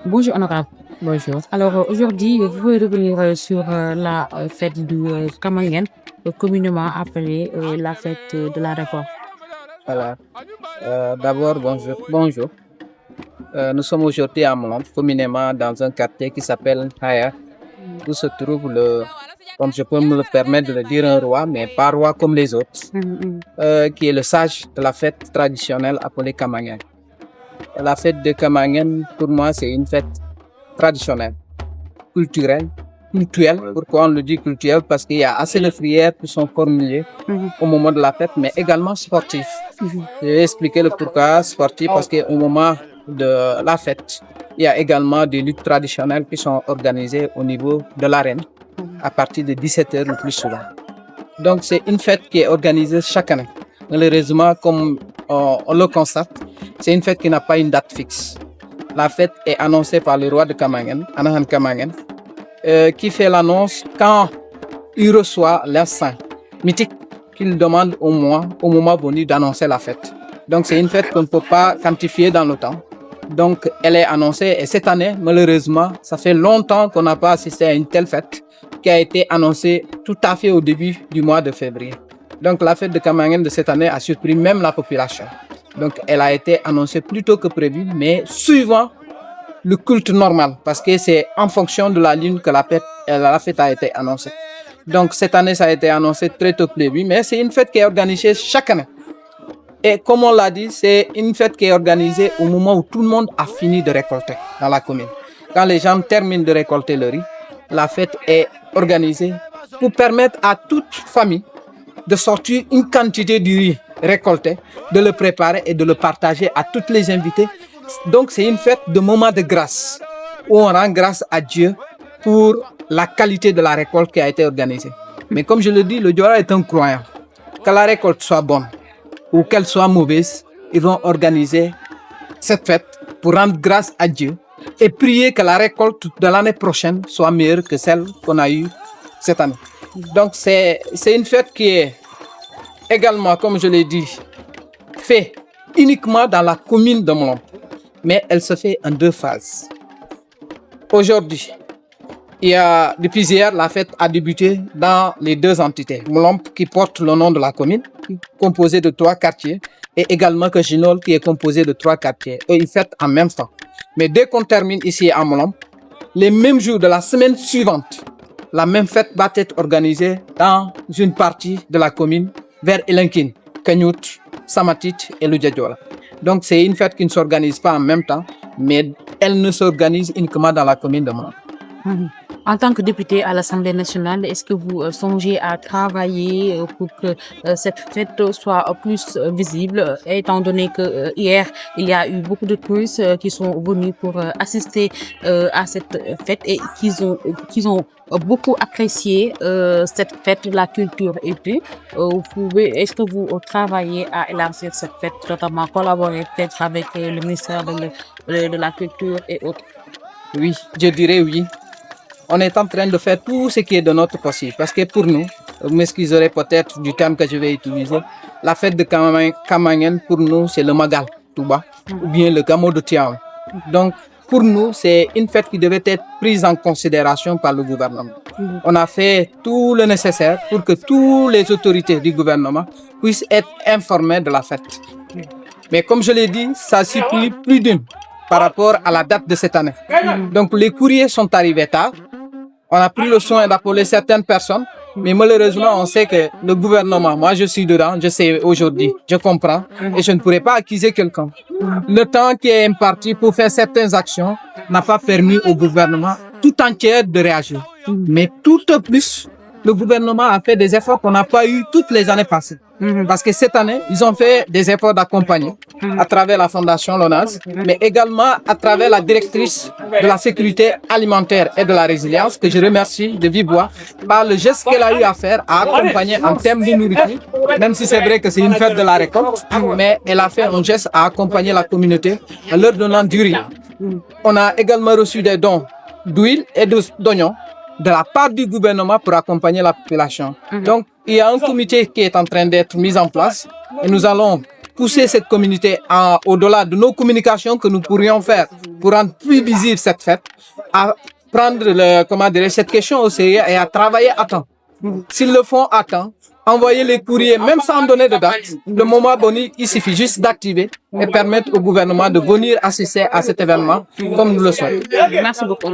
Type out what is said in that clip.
Bonjour honorable. Bonjour. Alors aujourd'hui, vous pouvez revenir sur la fête du Kamangen, communément appelée la fête de la récolte. Voilà. D'abord, bonjour. Bonjour. Nous sommes aujourd'hui à Mlomp, communément dans un quartier qui s'appelle Haya, où se trouve comme je peux me le permettre de le dire, un roi, mais pas roi comme les autres, qui est le sage de la fête traditionnelle appelée Kamangen. La fête de Kamangen, pour moi, c'est une fête traditionnelle, culturelle. Pourquoi on le dit culturelle? Parce qu'il y a assez de prières qui sont formulées au moment de la fête, mais également sportif. Je vais expliquer le pourquoi sportif, parce qu'au moment de la fête, il y a également des luttes traditionnelles qui sont organisées au niveau de l'arène à partir de 17h le plus souvent. Donc c'est une fête qui est organisée chaque année. Malheureusement, comme on le constate, c'est une fête qui n'a pas une date fixe. La fête est annoncée par le roi de Kamangen, Anahan Kamangen, qui fait l'annonce quand il reçoit l'instinct mythique qu'il demande au moment venu d'annoncer la fête. Donc c'est une fête qu'on ne peut pas quantifier dans le temps. Donc elle est annoncée et cette année, malheureusement, ça fait longtemps qu'on n'a pas assisté à une telle fête qui a été annoncée tout à fait au début du mois de février. Donc la fête de Kamangen de cette année a surpris même la population. Donc elle a été annoncée plus tôt que prévu, mais suivant le culte normal, parce que c'est en fonction de la lune que la fête a été annoncée. Donc cette année, ça a été annoncé très tôt prévu, mais c'est une fête qui est organisée chaque année. Et comme on l'a dit, c'est une fête qui est organisée au moment où tout le monde a fini de récolter dans la commune. Quand les gens terminent de récolter le riz, la fête est organisée pour permettre à toute famille de sortir une quantité de riz récolté, de le préparer et de le partager à toutes les invités. Donc c'est une fête de moment de grâce, où on rend grâce à Dieu pour la qualité de la récolte qui a été organisée. Mais comme je le dis, le Diola est un croyant. Que la récolte soit bonne ou qu'elle soit mauvaise, ils vont organiser cette fête pour rendre grâce à Dieu et prier que la récolte de l'année prochaine soit meilleure que celle qu'on a eue cette année. Donc c'est une fête qui est également, comme je l'ai dit, faite uniquement dans la commune de Mlomp. Mais elle se fait en deux phases. Aujourd'hui, depuis hier, la fête a débuté dans les deux entités. Mlomp qui porte le nom de la commune, composée de 3 quartiers, et également Kajinol qui est composé de 3 quartiers. Eux, ils fêtent en même temps. Mais dès qu'on termine ici à Mlomp, les mêmes jours de la semaine suivante, la même fête va être organisée dans une partie de la commune vers Elenkin, Kanyut, Samatit et le Djadjola. Donc c'est une fête qui ne s'organise pas en même temps, mais elle ne s'organise uniquement dans la commune de Mlomp. En tant que député à l'Assemblée nationale, est-ce que vous songez à travailler pour que cette fête soit plus visible, étant donné que hier, il y a eu beaucoup de touristes qui sont venus pour assister à cette fête et qu'ils ont beaucoup apprécié cette fête, la culture et tout. Est-ce que vous travaillez à élargir cette fête, notamment collaborer peut-être avec le ministère de la Culture et autres? Oui, je dirais oui. On est en train de faire tout ce qui est de notre possible. Parce que pour nous, vous m'excuserez peut-être du terme que je vais utiliser, la fête de Kamangen, pour nous, c'est le Magal, Touba, ou bien le Gamo de Tiaon. Donc, pour nous, c'est une fête qui devait être prise en considération par le gouvernement. On a fait tout le nécessaire pour que toutes les autorités du gouvernement puissent être informées de la fête. Mais comme je l'ai dit, ça supplie plus d'une par rapport à la date de cette année. Donc, les courriers sont arrivés tard. On a pris le soin d'appeler certaines personnes, mais malheureusement, on sait que le gouvernement, moi je suis dedans, je sais aujourd'hui, je comprends, et je ne pourrais pas accuser quelqu'un. Le temps qui est imparti pour faire certaines actions n'a pas permis au gouvernement tout entier de réagir. Mais tout au plus, le gouvernement a fait des efforts qu'on n'a pas eu toutes les années passées. Parce que cette année, ils ont fait des efforts d'accompagner à travers la Fondation LONASE, mais également à travers la directrice de la sécurité alimentaire et de la résilience, que je remercie de vive voix, par le geste qu'elle a eu à faire, à accompagner en termes de nourriture, même si c'est vrai que c'est une fête de la récolte, mais elle a fait un geste à accompagner la communauté en leur donnant du riz. On a également reçu des dons d'huile et d'oignons de la part du gouvernement pour accompagner la population. Donc, il y a un comité qui est en train d'être mis en place et nous allons pousser cette communauté au-delà de nos communications que nous pourrions faire pour rendre plus visible cette fête, à prendre cette question au sérieux et à travailler à temps. S'ils le font à temps, envoyer les courriers, même sans donner de date, le moment donné, il suffit juste d'activer et permettre au gouvernement de venir assister à cet événement comme nous le souhaitons. Merci beaucoup.